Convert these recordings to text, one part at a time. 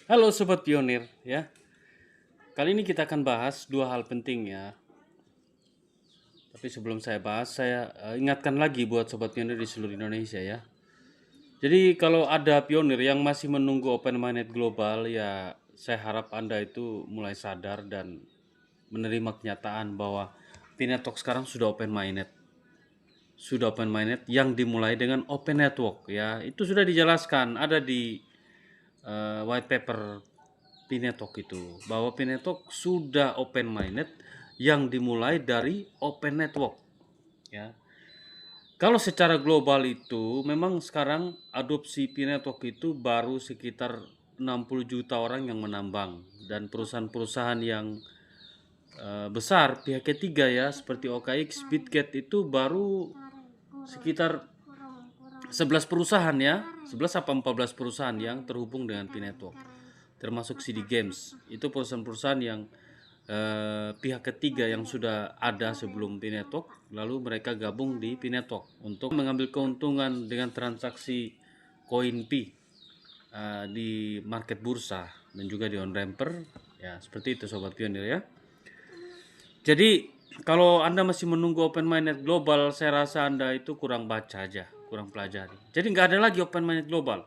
Halo Sobat Pionir ya. Kali ini kita akan bahas dua hal penting ya. Tapi sebelum saya bahas, saya ingatkan lagi buat Sobat Pionir di seluruh Indonesia ya. Jadi kalau ada pionir yang masih menunggu open minded global ya, saya harap Anda itu mulai sadar dan menerima kenyataan bahwa Pinetalk sekarang sudah open minded. Sudah open minded yang dimulai dengan open network ya. Itu sudah dijelaskan ada di white paper Pinetalk itu, bahwa Pinetalk sudah open minded yang dimulai dari open network ya. Kalau secara global itu memang sekarang adopsi Pinetalk itu baru sekitar 60 juta orang yang menambang, dan perusahaan-perusahaan yang besar pihak ketiga ya seperti OKX, Bitget itu baru sekitar 11 perusahaan ya, 11 apa 14 perusahaan yang terhubung dengan Pinetalk, termasuk CD Games. Itu perusahaan-perusahaan yang pihak ketiga yang sudah ada sebelum Pinetalk, lalu mereka gabung di Pinetalk untuk mengambil keuntungan dengan transaksi koin Pi di market bursa dan juga di on-ramper ya. Seperti itu Sobat Pionir ya. Jadi kalau Anda masih menunggu open minded global, saya rasa Anda itu kurang baca aja, kurang pelajari. Jadi nggak ada lagi open minded global.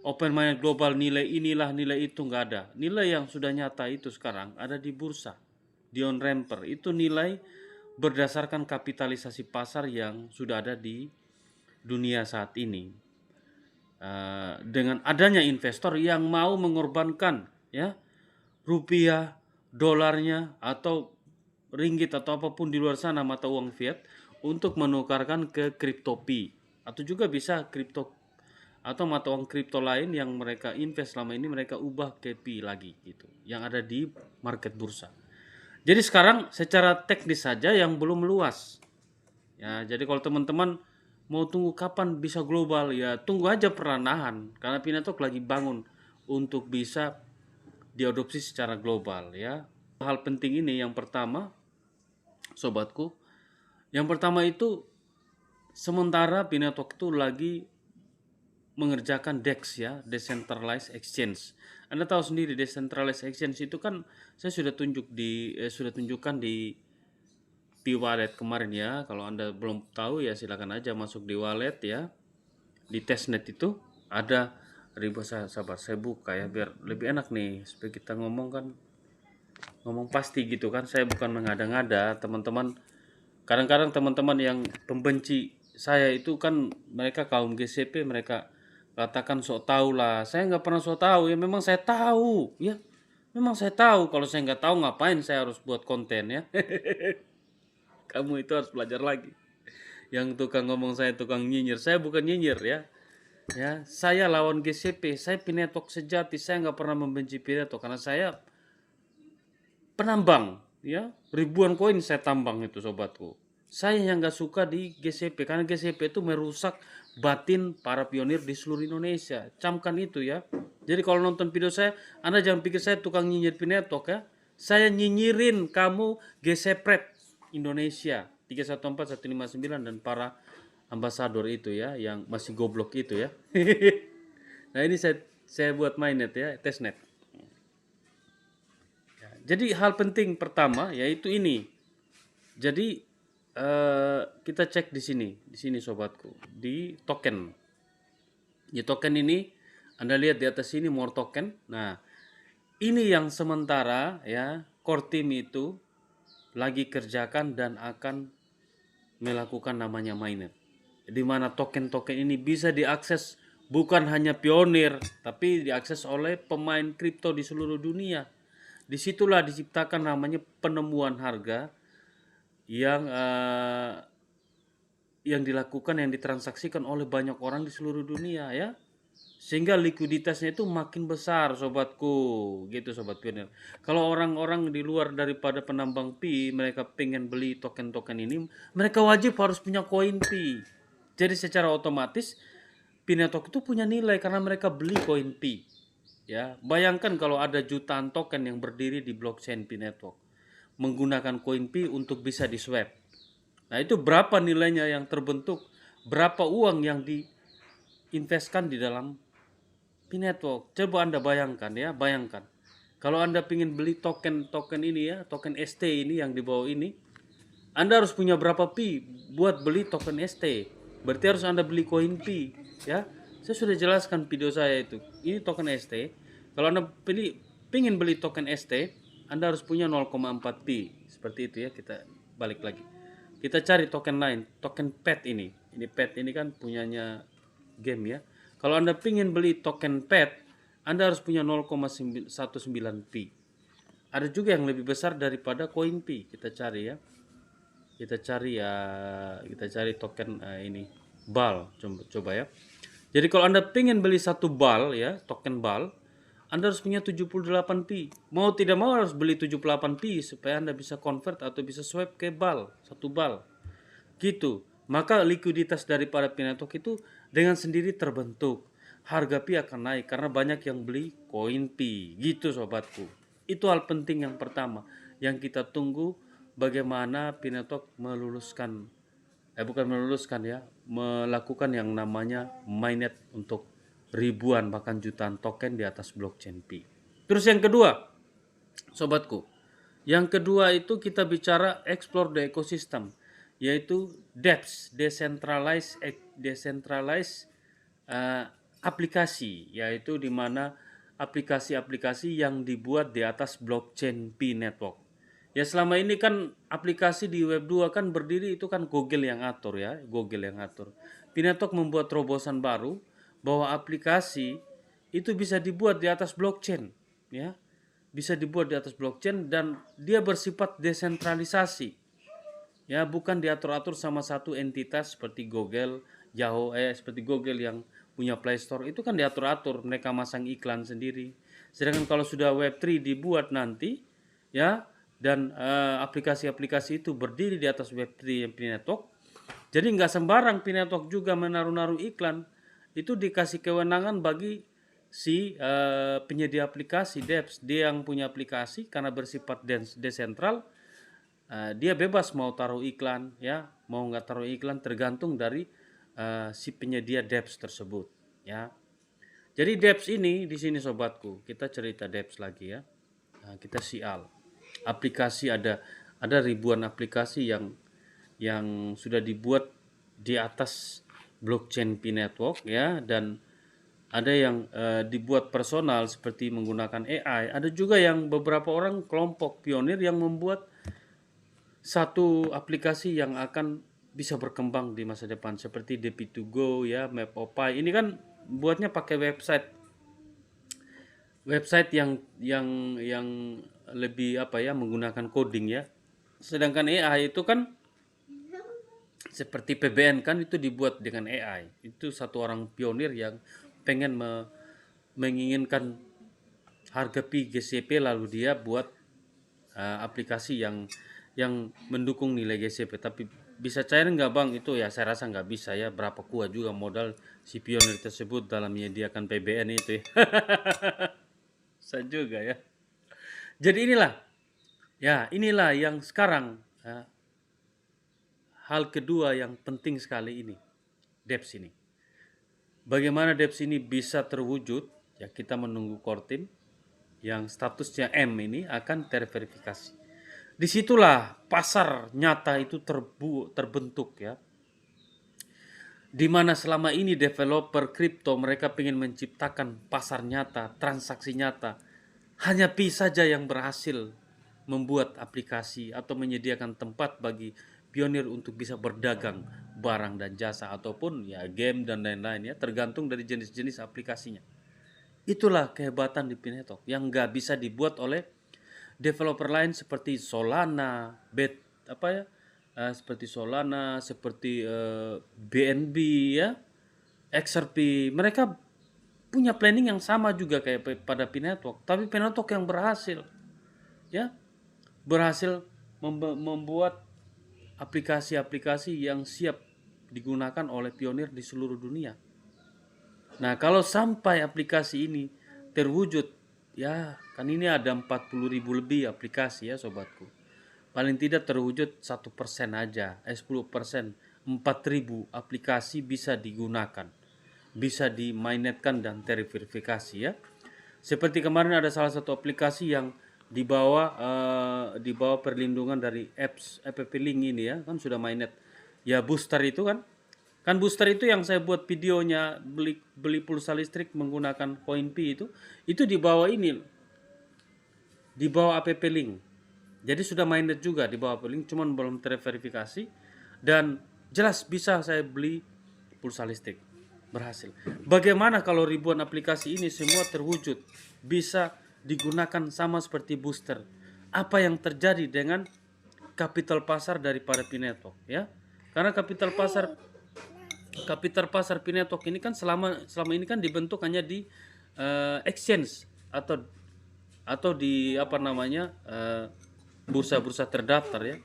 Open minded global nilai inilah nilai itu nggak ada. Nilai yang sudah nyata itu sekarang ada di bursa, di on ramper. Itu nilai berdasarkan kapitalisasi pasar yang sudah ada di dunia saat ini. Dengan adanya investor yang mau mengorbankan ya rupiah, dolarnya, atau ringgit atau apapun di luar sana mata uang fiat untuk menukarkan ke kriptopi, atau juga bisa kripto atau mata uang kripto lain yang mereka invest selama ini mereka ubah ke pi lagi gitu, yang ada di market bursa. Jadi sekarang secara teknis saja yang belum meluas ya. Jadi kalau teman-teman mau tunggu kapan bisa global ya, tunggu aja perlahan karena Pinetalk lagi bangun untuk bisa diadopsi secara global ya. Hal penting ini yang pertama sobatku, yang pertama itu sementara Pinetalk itu lagi mengerjakan DEX ya, Decentralized Exchange. Anda tahu sendiri Decentralized Exchange itu kan saya sudah tunjukkan di wallet kemarin ya. Kalau Anda belum tahu ya silakan aja masuk di wallet ya. Di testnet itu ada sabar saya buka ya biar lebih enak nih supaya kita ngomong pasti gitu kan. Saya bukan mengada-ngada teman-teman. Kadang-kadang teman-teman yang pembenci saya itu kan mereka kaum GCP, mereka katakan sok tahu lah. Saya nggak pernah sok tahu ya, memang saya tahu ya. Memang saya tahu, kalau saya nggak tahu ngapain saya harus buat konten ya. Kamu itu harus belajar lagi. Yang tukang ngomong saya tukang nyinyir, saya bukan nyinyir ya. Ya, saya lawan GCP, saya Pinetalk sejati, saya nggak pernah membenci Pinetalk karena saya penambang ya, ribuan koin saya tambang itu sobatku. Saya yang nggak suka di GCP karena GCP itu merusak batin para pionir di seluruh Indonesia. Camkan itu ya. Jadi kalau nonton video saya, Anda jangan pikir saya tukang nyinyir Pinetalk ya. Saya nyinyirin kamu GCPREP Indonesia 314159 dan para ambasador itu ya yang masih goblok itu ya. Nah ini saya buat mainnet ya, testnet. Jadi hal penting pertama yaitu ini. Jadi kita cek di sini sobatku, di token. Di token ini Anda lihat di atas sini more token. Nah, ini yang sementara ya core team itu lagi kerjakan dan akan melakukan namanya mainnet. Di mana token-token ini bisa diakses bukan hanya pionir, tapi diakses oleh pemain kripto di seluruh dunia. Disitulah diciptakan namanya penemuan harga yang dilakukan, yang ditransaksikan oleh banyak orang di seluruh dunia ya, sehingga likuiditasnya itu makin besar sobatku gitu sobat pionir. Kalau orang-orang di luar daripada penambang pi mereka pengen beli token-token ini, mereka wajib harus punya koin pi. Jadi secara otomatis Pinetalk itu punya nilai karena mereka beli koin pi. Ya, bayangkan kalau ada jutaan token yang berdiri di blockchain Pinetalk menggunakan koin pi untuk bisa di swap. Nah, itu berapa nilainya yang terbentuk, berapa uang yang diinvestkan di dalam P-Network. Coba Anda bayangkan ya, bayangkan. Kalau Anda ingin beli token ini ya, token ST ini yang di bawah ini, Anda harus punya berapa P buat beli token ST. Berarti harus Anda beli koin P ya. Saya sudah jelaskan video saya itu. Ini token ST. Kalau Anda ingin beli token ST, Anda harus punya 0,4 P. Seperti itu ya, kita balik lagi. Kita cari token lain, token PET ini. Ini PET ini kan punyanya game ya. Kalau Anda ingin beli token PET, Anda harus punya 0,19 P. Ada juga yang lebih besar daripada koin P. Kita cari ya. Kita cari token ini BAL. Coba ya. Jadi kalau Anda ingin beli satu BAL ya, token BAL, Anda harus punya 78 P. Mau tidak mau harus beli 78 P supaya Anda bisa convert atau bisa swipe ke BAL, satu BAL. Gitu. Maka likuiditas daripada P-Network itu dengan sendiri terbentuk. Harga P akan naik karena banyak yang beli koin P. Gitu sobatku. Itu hal penting yang pertama yang kita tunggu, bagaimana P-Network melakukan yang namanya mainnet untuk ribuan bahkan jutaan token di atas blockchain P. Terus yang kedua, sobatku, yang kedua itu kita bicara explore the ecosystem, yaitu DEPS, decentralized aplikasi, yaitu di mana aplikasi-aplikasi yang dibuat di atas blockchain P-Network. Ya selama ini kan aplikasi di Web 2 kan berdiri itu kan Google yang atur ya, Google yang atur. P-Network membuat terobosan baru bahwa aplikasi itu bisa dibuat di atas blockchain, ya. Bisa dibuat di atas blockchain dan dia bersifat desentralisasi. Ya, bukan diatur-atur sama satu entitas seperti Google, Yahoo, seperti Google yang punya Play Store itu kan diatur-atur, mereka masang iklan sendiri. Sedangkan kalau sudah Web3 dibuat nanti, ya, dan aplikasi-aplikasi itu berdiri di atas Web3 yang P-Network, jadi nggak sembarang P-Network juga menaruh-naruh iklan. Itu dikasih kewenangan bagi si penyedia aplikasi DEPS. Dia yang punya aplikasi karena bersifat desentral, dia bebas mau taruh iklan ya, mau nggak taruh iklan tergantung dari si penyedia DEPS tersebut ya. Jadi DEPS ini di sini sobatku, kita cerita DEPS lagi ya. Kita sial. Aplikasi ada ribuan aplikasi yang sudah dibuat di atas blockchain P-Network ya, dan ada yang dibuat personal seperti menggunakan AI. Ada juga yang beberapa orang kelompok pionir yang membuat satu aplikasi yang akan bisa berkembang di masa depan seperti DP2Go ya, Map.pi. Ini kan buatnya pakai website yang lebih menggunakan coding ya. Sedangkan AI itu kan seperti PBN kan itu dibuat dengan AI. Itu satu orang pionir yang pengen menginginkan harga Pi GCP, lalu dia buat aplikasi yang mendukung nilai GCP. Tapi bisa cair nggak bang? Itu ya saya rasa nggak bisa ya. Berapa kuat juga modal si pionir tersebut dalam menyediakan PBN itu ya. Saya juga ya. Jadi inilah yang sekarang hal kedua yang penting sekali ini, DEPS ini. Bagaimana DEPS ini bisa terwujud? Ya kita menunggu core team yang statusnya M ini akan terverifikasi. Disitulah pasar nyata itu terbentuk ya. Di mana selama ini developer kripto mereka ingin menciptakan pasar nyata, transaksi nyata. Hanya Pi saja yang berhasil membuat aplikasi atau menyediakan tempat bagi pionir untuk bisa berdagang barang dan jasa ataupun ya game dan lain-lain ya, tergantung dari jenis-jenis aplikasinya. Itulah kehebatan di P-Network yang nggak bisa dibuat oleh developer lain seperti Solana, seperti Solana, seperti BNB ya, XRP. Mereka punya planning yang sama juga kayak pada P-Network, tapi P-Network yang berhasil membuat aplikasi-aplikasi yang siap digunakan oleh pionir di seluruh dunia. Nah, kalau sampai aplikasi ini terwujud, ya kan ini ada 40.000 lebih aplikasi ya sobatku. Paling tidak terwujud 1% aja, 10%, 4.000 aplikasi bisa digunakan. bisa dimainetkan dan terverifikasi ya. Seperti kemarin ada salah satu aplikasi yang di bawah perlindungan dari apps app link ini ya, kan sudah mainnet. Ya booster itu kan. Kan booster itu yang saya buat videonya beli beli pulsa listrik menggunakan koin Pi itu di bawah ini, di bawah app link. Jadi sudah mainnet juga di bawah app link, cuman belum terverifikasi dan jelas bisa saya beli pulsa listrik. Berhasil. Bagaimana kalau ribuan aplikasi ini semua terwujud bisa digunakan sama seperti booster? Apa yang terjadi dengan kapital pasar daripada Pinetok ya? Karena kapital pasar Pinetok ini kan selama ini kan dibentuk hanya di exchange atau di apa namanya bursa-bursa terdaftar ya.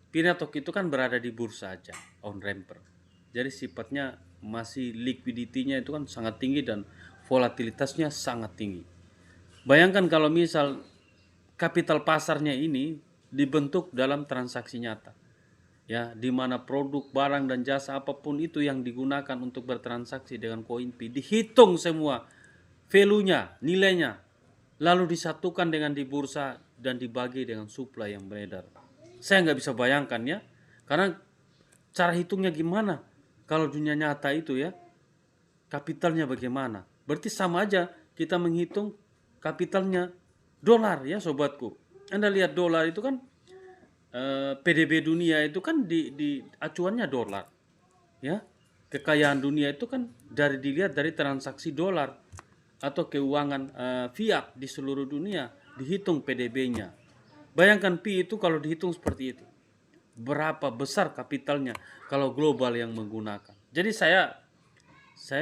Pinetok itu kan berada di bursa aja, on ramper. Jadi sifatnya masih liquidity-nya itu kan sangat tinggi dan volatilitasnya sangat tinggi. Bayangkan kalau misal kapital pasarnya ini dibentuk dalam transaksi nyata. Ya, di mana produk, barang dan jasa apapun itu yang digunakan untuk bertransaksi dengan koin Pi dihitung semua value-nya, nilainya, lalu disatukan dengan di bursa dan dibagi dengan supply yang beredar. Saya nggak bisa bayangkan ya, karena cara hitungnya gimana? Kalau dunia nyata itu ya, kapitalnya bagaimana? Berarti sama aja kita menghitung kapitalnya dolar ya sobatku. Anda lihat dolar itu kan PDB dunia itu kan di acuannya dolar. Ya. Kekayaan dunia itu kan dilihat dari transaksi dolar atau keuangan fiat di seluruh dunia, dihitung PDB-nya. Bayangkan Pi itu kalau dihitung seperti itu. Berapa besar kapitalnya kalau global yang menggunakan. Jadi saya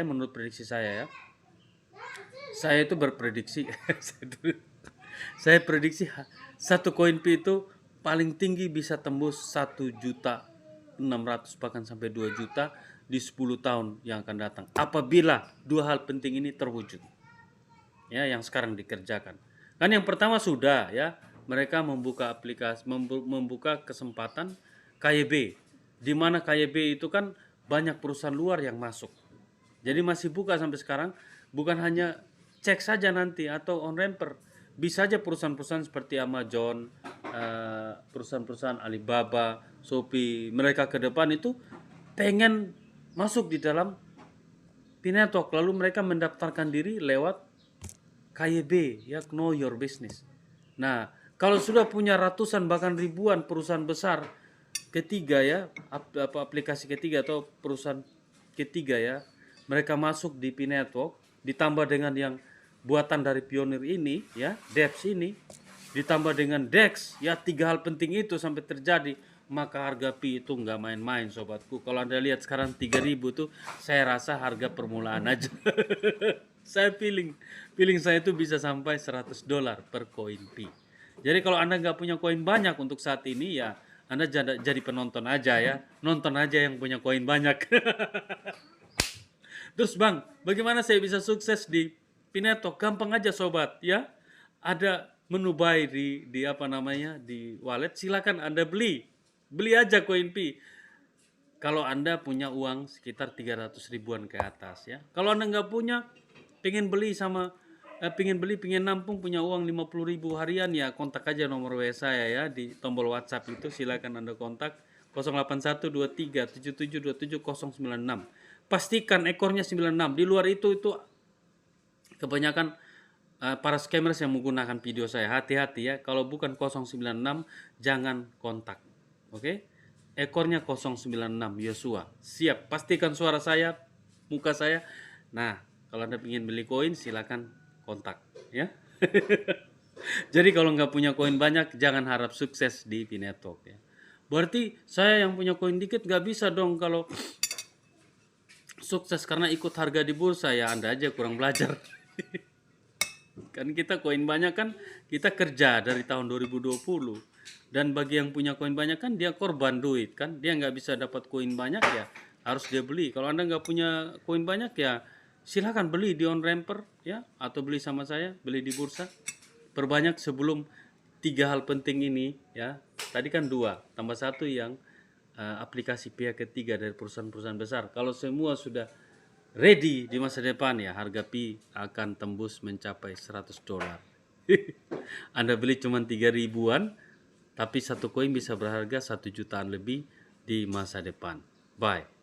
menurut prediksi saya ya, saya itu berprediksi saya prediksi satu koin Pi itu paling tinggi bisa tembus 1.600.000 bahkan sampai 2 juta di 10 tahun yang akan datang apabila dua hal penting ini terwujud ya, yang sekarang dikerjakan. Kan yang pertama sudah ya, mereka membuka aplikasi, membuka kesempatan KYB, di mana KYB itu kan banyak perusahaan luar yang masuk. Jadi masih buka sampai sekarang, bukan hanya cek saja nanti atau on ramper, bisa aja perusahaan-perusahaan seperti Amazon, perusahaan-perusahaan Alibaba, Shopee, mereka ke depan itu pengen masuk di dalam Pinetok, lalu mereka mendaftarkan diri lewat KYB ya, Know Your Business. Nah, kalau sudah punya ratusan bahkan ribuan perusahaan besar ketiga ya, aplikasi ketiga atau perusahaan ketiga ya, mereka masuk di Pinetok, ditambah dengan yang buatan dari Pionir ini ya, DEX ini, ditambah dengan DEX ya, tiga hal penting itu sampai terjadi, maka harga Pi itu nggak main-main sobatku. Kalau Anda lihat sekarang 3.000 tuh, saya rasa harga permulaan aja. Saya feeling saya itu bisa sampai $100 per koin Pi. Jadi kalau Anda nggak punya koin banyak untuk saat ini ya, Anda jadi penonton aja ya, nonton aja yang punya koin banyak. Terus Bang, bagaimana saya bisa sukses di Pinetok? Gampang aja sobat ya. Ada menu buy di apa namanya, di wallet, silakan Anda beli aja koin Pi. Kalau Anda punya uang sekitar 300 ribuan ke atas ya. Kalau Anda nggak punya, pengen nampung, punya uang 50 ribu harian ya, kontak aja nomor WA saya ya di tombol WhatsApp itu, silakan Anda kontak 081237727096. Pastikan ekornya 96. Di luar itu kebanyakan para scammers yang menggunakan video saya. Hati-hati ya, kalau bukan 096 jangan kontak. Oke? Ekornya 096 Yosua. Siap, pastikan suara saya, muka saya. Nah, kalau Anda ingin beli koin silakan kontak ya. Jadi kalau nggak punya koin banyak jangan harap sukses di Pinetok ya. Berarti saya yang punya koin dikit nggak bisa dong kalau sukses karena ikut harga di bursa ya. Anda aja kurang belajar. Kan kita koin banyak kan kita kerja dari tahun 2020, dan bagi yang punya koin banyak kan dia korban duit kan, dia nggak bisa dapat koin banyak ya harus dia beli. Kalau Anda nggak punya koin banyak ya silahkan beli di on ramper ya, atau beli sama saya, beli di bursa. Perbanyak sebelum tiga hal penting ini ya. Tadi kan 2 tambah 1 yang aplikasi pihak ketiga dari perusahaan-perusahaan besar. Kalau semua sudah ready di masa depan ya, harga Pi akan tembus mencapai $100. Anda beli cuma 3 ribuan, tapi satu koin bisa berharga 1 jutaan lebih di masa depan. Bye.